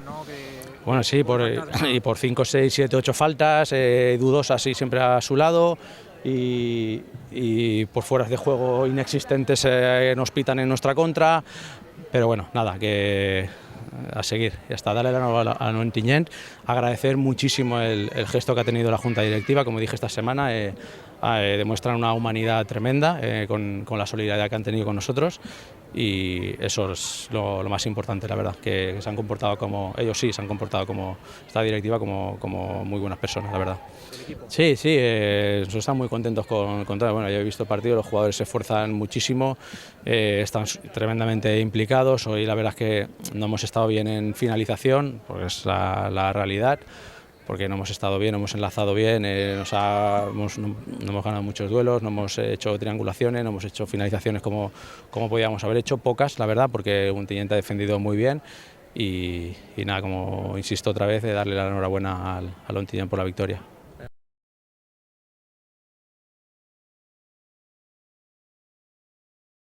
¿no? Bueno, sí, por 5, 6, 7, 8 faltas, dudosas y siempre a su lado, y por fueras de juego inexistentes nos pitan en nuestra contra, pero bueno, nada, que a seguir, ya está, darle la enhorabuena a Ontinyent, agradecer muchísimo el gesto que ha tenido la Junta Directiva, como dije esta semana, demuestran una humanidad tremenda con la solidaridad que han tenido con nosotros, y eso es lo más importante, la verdad, que se han comportado como, ellos sí, se han comportado como esta directiva, como muy buenas personas, la verdad. Sí, nosotros estamos muy contentos con todo. Bueno, yo he visto el partido, los jugadores se esfuerzan muchísimo, están tremendamente implicados. Hoy la verdad es que no hemos estado bien en finalización, porque es la realidad, porque no hemos estado bien, no hemos enlazado bien, no hemos ganado muchos duelos, no hemos hecho triangulaciones, no hemos hecho finalizaciones como podíamos haber hecho, pocas, la verdad, porque Ontinyent ha defendido muy bien. Y nada, como insisto otra vez, darle la enhorabuena al Ontinyent por la victoria.